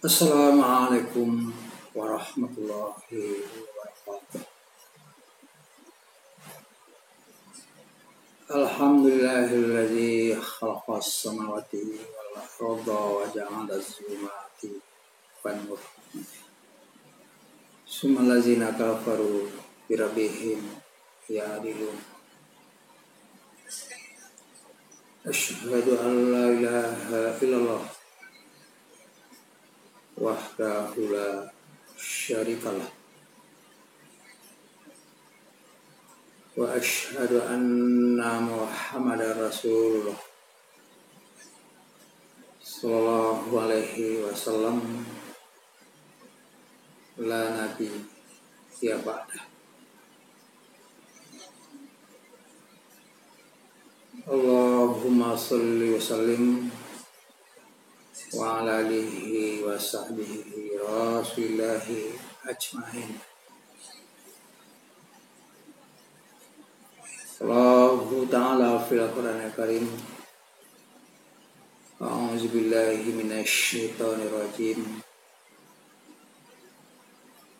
Assalamualaikum warahmatullahi wabarakatuh. Alhamdulillahilladzi khalaqas samawati wal arda wa ja'ala az-zulumati wan nur. Summal ladzina kafaru bi rabbihim ya'dilun. Asyhadu an la ilaha illallah wahdahu la syarikalah wa asyhadu anna Muhammadar Rasulullah sallallahu alaihi wasallam la nabi ya ba'da. Allahumma shalli wa sallim wa ala alihi wa sahbihi rasulillahi ajma'in. Allahu ta'ala fil Qur'anil Karim. A'udzu billahi minasy syaithanir rajim.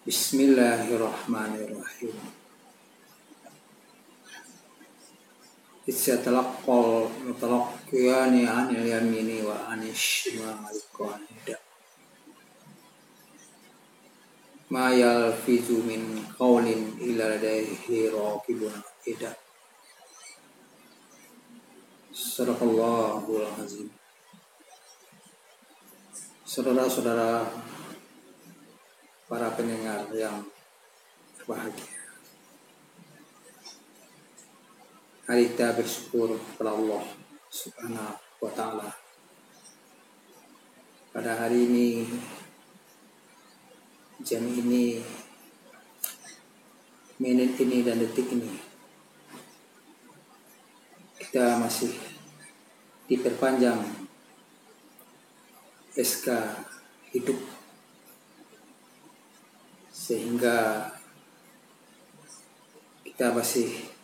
Bismillahirrahmanirrahim. Istatalaqal mutalaqqiyani 'anil yamini wa 'anil shimali qa'ida. Ma yalfizu min qawlin illa ladayhi raqibun 'atid. Sadaqallahul azim. Saudara-saudara para pendengar yang berbahagia, hari kita bersyukur kepada Allah Subhanahu wa Ta'ala. Pada hari ini, jam ini, menit ini dan detik ini, kita masih diperpanjang SK hidup, sehingga kita masih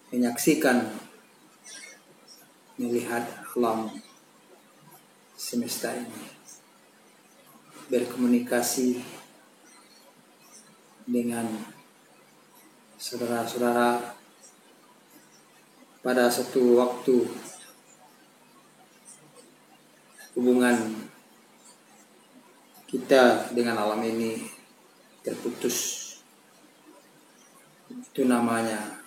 menyaksikan, melihat alam semesta ini, berkomunikasi dengan saudara-saudara pada satu waktu. Hubungan kita dengan alam ini terputus. Itu namanya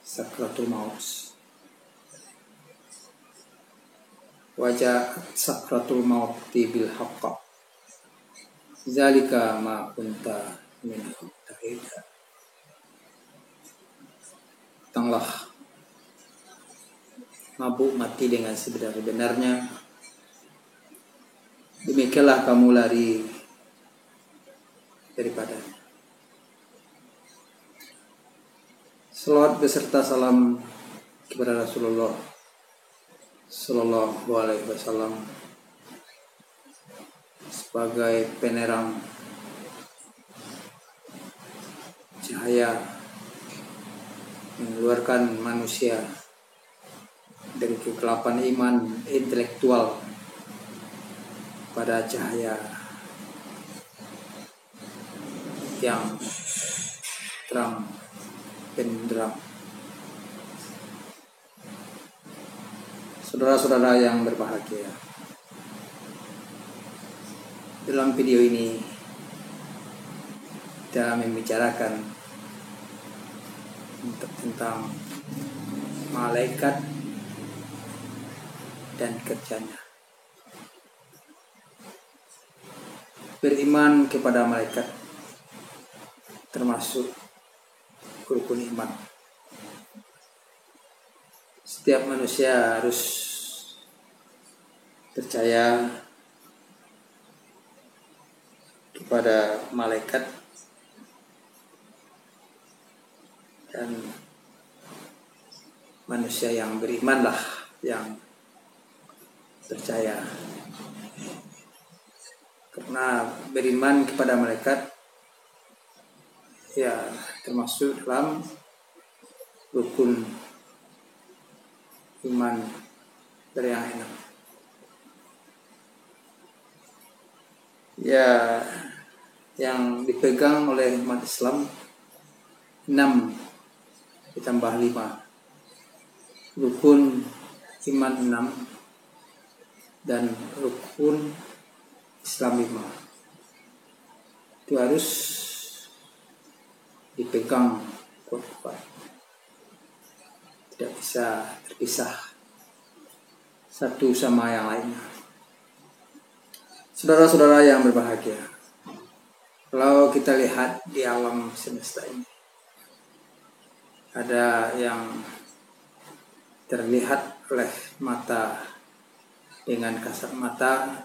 sakratul maut. Wajah sakratul maut bil haqq. Zalika ma kunta minhu tahida. Datanglah mabuk mati dengan sebenar-benarnya. Demikianlah kamu lari daripadanya. Salawat beserta salam kepada Rasulullah sallallahu alaihi wasallam sebagai penerang cahaya mengeluarkan manusia dari kegelapan iman intelektual pada cahaya yang terang benderang. Saudara-saudara yang berbahagia, dalam video ini kita membicarakan tentang malaikat dan kerjanya. Beriman kepada malaikat termasuk rukun iman. Setiap manusia harus percaya kepada malaikat dan manusia yang berimanlah yang percaya. Karena beriman kepada malaikat ya termasuk dalam rukun iman dari yang enak. ya yang dipegang oleh umat Islam 6 ditambah 5, rukun iman 6 dan rukun Islam 5. Itu harus dipegang kuat-kuat, tidak bisa terpisah satu sama yang lainnya. Saudara-saudara yang berbahagia, kalau kita lihat di alam semesta ini, ada yang terlihat oleh mata dengan kasat mata,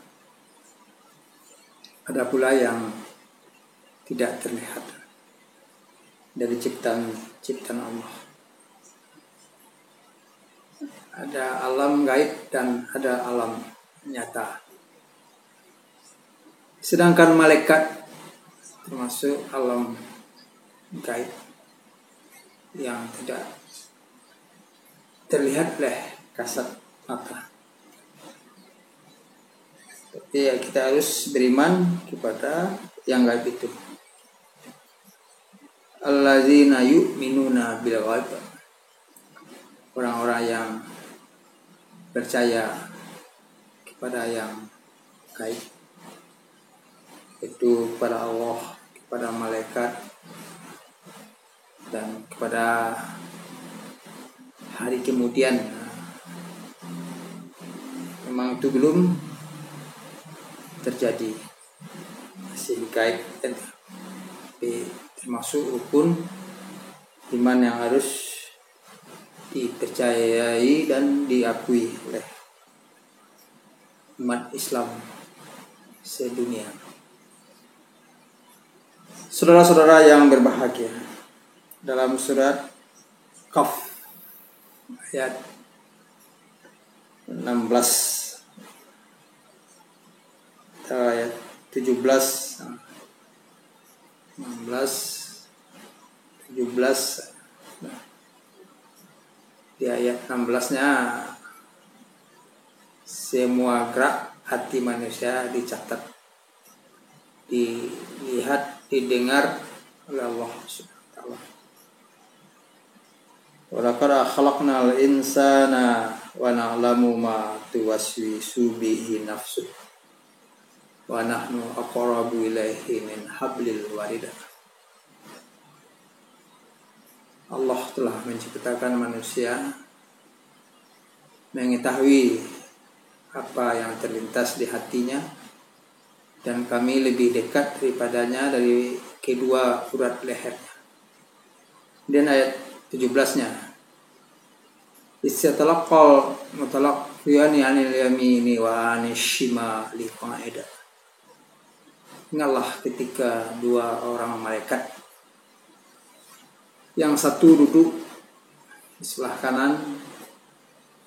ada pula yang tidak terlihat dari ciptaan Allah. Ada alam gaib dan ada alam nyata. Sedangkan malaikat termasuk alam gaib yang tidak terlihat oleh kasat mata. Tapi ya kita harus beriman kepada yang gaib itu. Allazina yu'minuna bil ghaib. Orang-orang yang percaya kepada yang gaib, itu kepada Allah, kepada malaikat, dan kepada hari kemudian. Memang itu belum terjadi, masih gaib, tapi termasuk rukun iman yang harus dipercayai dan diakui oleh umat Islam sedunia. Saudara-saudara yang berbahagia, dalam surat Qaf ayat 16 atau ayat 17 di ayat 16-nya, semua gerak hati manusia dicatat, dilihat, didengar oleh Allah Subhanahu wa taala. Wa laqad khalaqnal insana wa na'lamu ma tuwaswisu bihi nafsuh wa nahnu aqrabu ilaihi min hablil warid. Allah telah menciptakan manusia, mengetahui apa yang terlintas di hatinya, dan kami lebih dekat daripadanya dari kedua urat lehernya. Dan ayat 17-nya, istatalaqal mutalaqiyani 'anil yamini wa 'anil shimali qa'ida. Ingatlah ketika dua orang malaikat, yang satu duduk di sebelah kanan,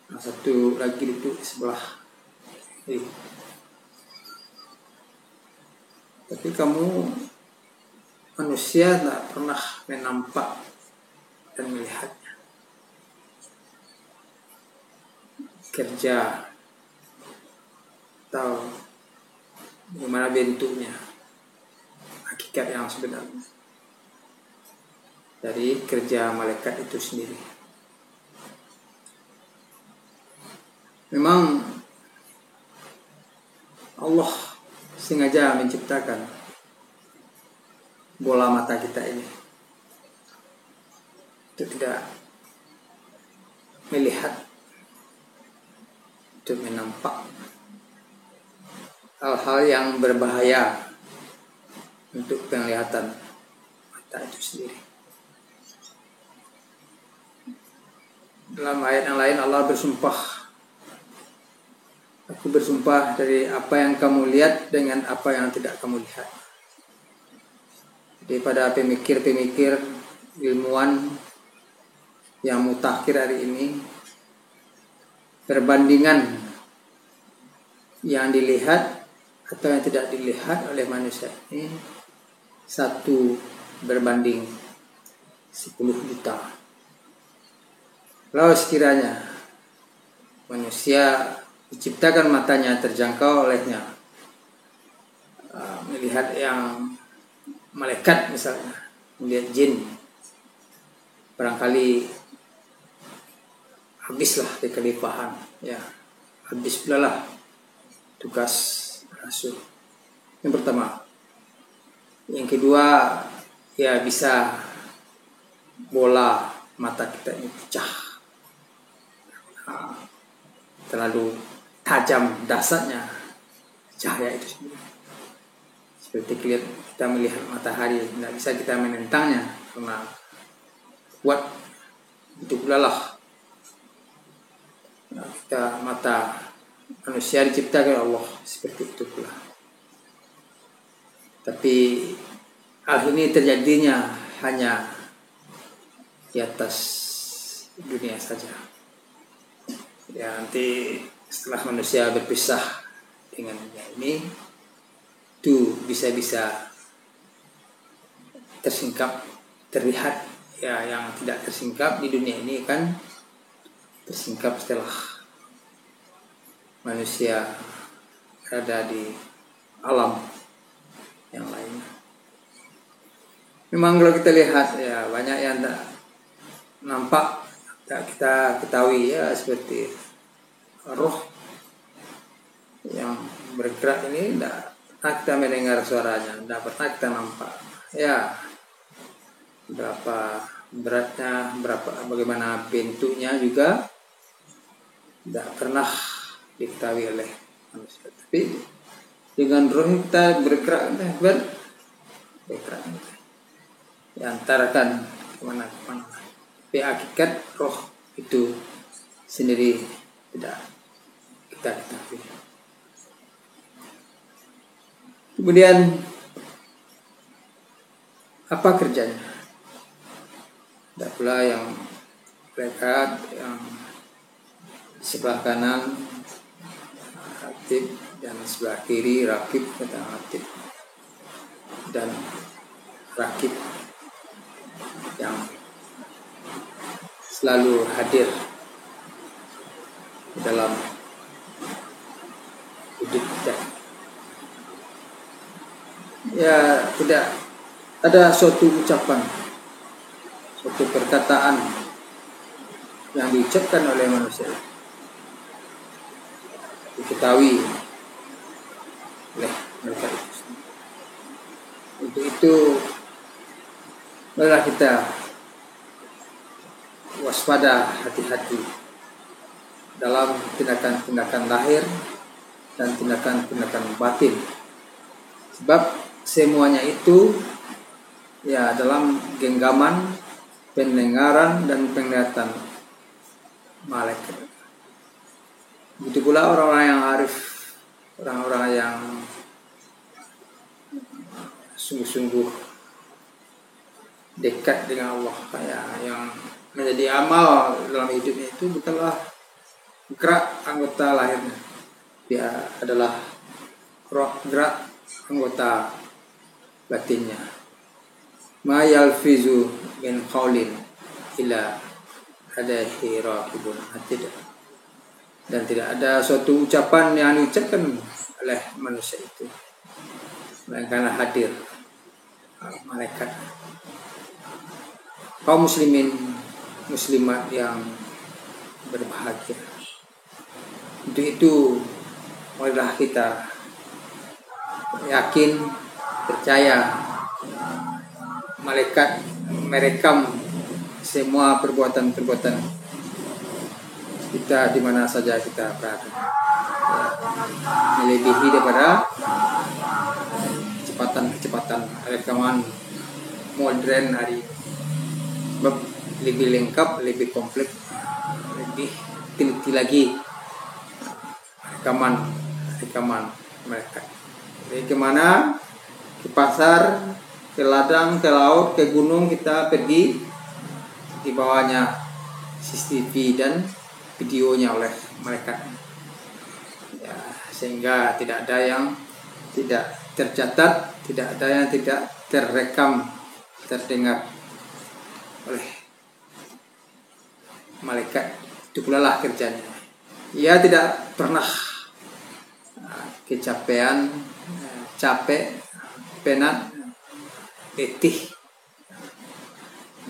yang satu lagi duduk di sebelah kiri. Tapi kamu manusia tak pernah menampak dan melihatnya. Kerja atau bagaimana bentuknya, hakikat yang sebenarnya dari kerja malaikat itu sendiri. Memang Allah sengaja menciptakan bola mata kita ini itu tidak melihat, untuk menampak hal-hal yang berbahaya untuk penglihatan mata itu sendiri. Dalam ayat yang lain Allah bersumpah, aku bersumpah dari apa yang kamu lihat dengan apa yang tidak kamu lihat. Daripada pemikir-pemikir ilmuwan yang mutakhir hari ini, perbandingan yang dilihat atau yang tidak dilihat oleh manusia ini 1 berbanding 10 juta. Kalau sekiranya manusia diciptakan matanya terjangkau olehnya, melihat yang malaikat misalnya, melihat jin, barangkali habislah kekhalifahan, ya habis pula lah tugas rasul. Yang pertama. Yang kedua, ya bisa bola mata kita ini pecah, terlalu tajam dasarnya cahaya itu sendiri. Seperti kita melihat matahari, tidak bisa kita menentangnya karena kuat. Itu pula lah kita, mata manusia diciptakan Allah seperti itu pula. Tapi hal ini terjadinya hanya di atas dunia saja. Ya, nanti setelah manusia berpisah dengan dunia ini, itu bisa-bisa tersingkap, terlihat. Ya, yang tidak tersingkap di dunia ini kan tersingkap setelah manusia ada di alam yang lainnya. Memang kalau kita lihat, ya banyak yang tak nampak, tak kita ketahui, ya seperti roh yang bergerak ini tidak pernah kita mendengar suaranya, tidak pernah kita nampak. Ya, berapa beratnya, bagaimana bentuknya juga tidak pernah diketahui oleh manusia. Tapi dengan roh kita bergerak, diantarkan kemana-kemana. Tapi hakikat roh itu sendiri tidak kita ketahui. Kemudian apa kerjanya? Ada pula yang mereka yang sebelah kanan aktif dan sebelah kiri rakib, kata aktif dan rakib yang selalu hadir dalam hidup kita. Ya, tidak ada suatu ucapan, suatu perkataan yang diucapkan oleh manusia diketahui oleh mereka itu. Untuk itu marilah kita waspada, hati-hati dalam tindakan-tindakan lahir dan tindakan-tindakan batin. Sebab semuanya itu ya dalam genggaman pendengaran dan penglihatan malaikat. Begitu pula orang-orang yang arif, orang-orang yang sungguh-sungguh dekat dengan Allah, kayak yang menjadi amal dalam hidupnya itu bukanlah gerak anggota lahirnya, dia adalah gerak anggota batinnya. Ma yalfizu min qaulin illa alaihi raqibun atid. Dan tidak ada suatu ucapan yang diucapkan oleh manusia itu melainkan hadir malaikat. Kaum muslimin muslimat yang berbahagia. Untuk itu marilah kita yakin, percaya malaikat merekam semua perbuatan-perbuatan kita di mana saja kita berada, melebihi daripada kecepatan rekaman modern hari ini. Sebab lebih lengkap, lebih kompleks, lebih teliti lagi rekaman mereka. Jadi kemana? Ke pasar, ke ladang, ke laut, ke gunung kita pergi, di bawahnya CCTV dan videonya oleh mereka. Ya, sehingga tidak ada yang tidak tercatat, tidak ada yang tidak terrekam, terdengar oleh malaikat. Itu pula lah kerjanya. Ia tidak pernah kecapean, capek penat, letih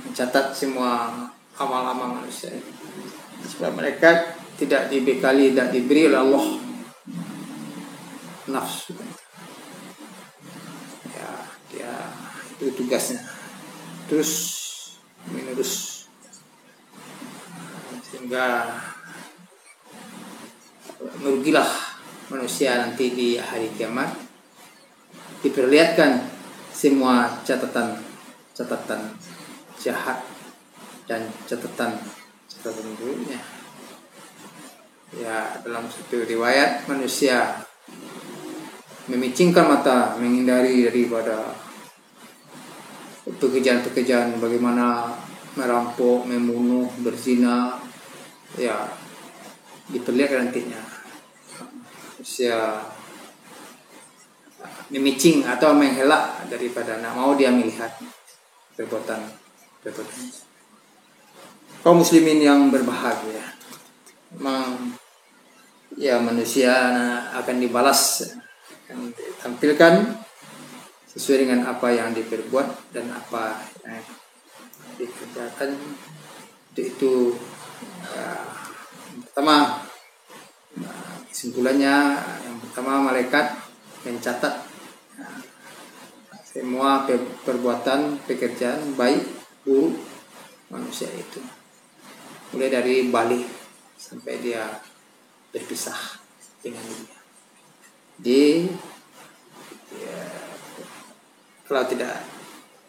mencatat semua amal-amal manusia. Sebab mereka tidak dibekali, tidak diberi oleh Allah nafsu. Ya, dia itu tugasnya. Terus menerus sehingga merugilah manusia nanti di hari kiamat, diperlihatkan semua catatan jahat dan catatan buruknya. Ya, dalam satu riwayat manusia memicingkan mata, menghindari daripada pekerjaan-pekerjaan bagaimana merampok, membunuh, berzina, ya diperlihatkan nantinya. Manusia memicing atau mengelak daripada nak mau dia melihat perbuatan. Kaum muslimin yang berbahagia, memang ya manusia akan dibalas, akan ditampilkan sesuai dengan apa yang diperbuat dan apa yang dikerjakan. Itu pertama, kesimpulannya yang pertama, malaikat mencatat semua perbuatan, pekerjaan baik buruk manusia itu, mulai dari balik sampai dia berpisah dengan dunia. Kalau tidak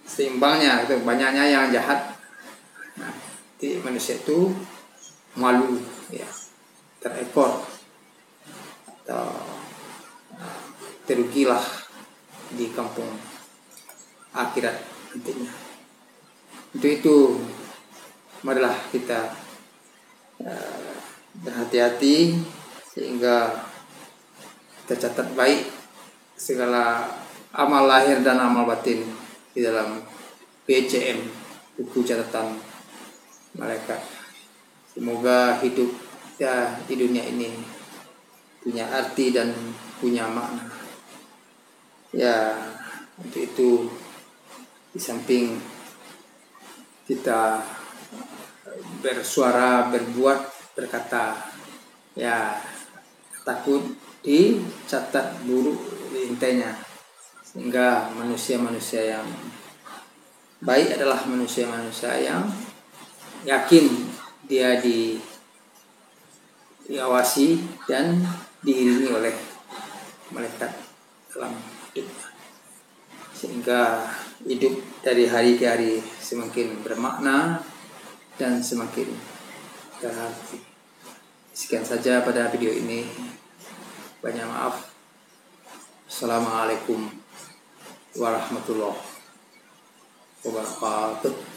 seimbangnya itu banyaknya yang jahat, di manusia itu malu, ya, terekor atau terugilah di kampung akhirat nantinya. Untuk itu marilah kita berhati-hati sehingga kita catat baik segala amal lahir dan amal batin di dalam BCM, buku catatan malaikat. Semoga hidup ya di dunia ini punya arti dan punya makna. Ya, untuk itu di samping kita bersuara, berbuat, berkata, ya takut dicatat buruk intinya, sehingga manusia-manusia yang baik adalah manusia-manusia yang yakin dia diawasi dan diiringi oleh malaikat dalam hidupnya, sehingga hidup dari hari ke hari semakin bermakna dan semakin berarti. Sekian saja pada video ini. Banyak maaf. Assalamualaikum warahmatullahi wabarakatuh.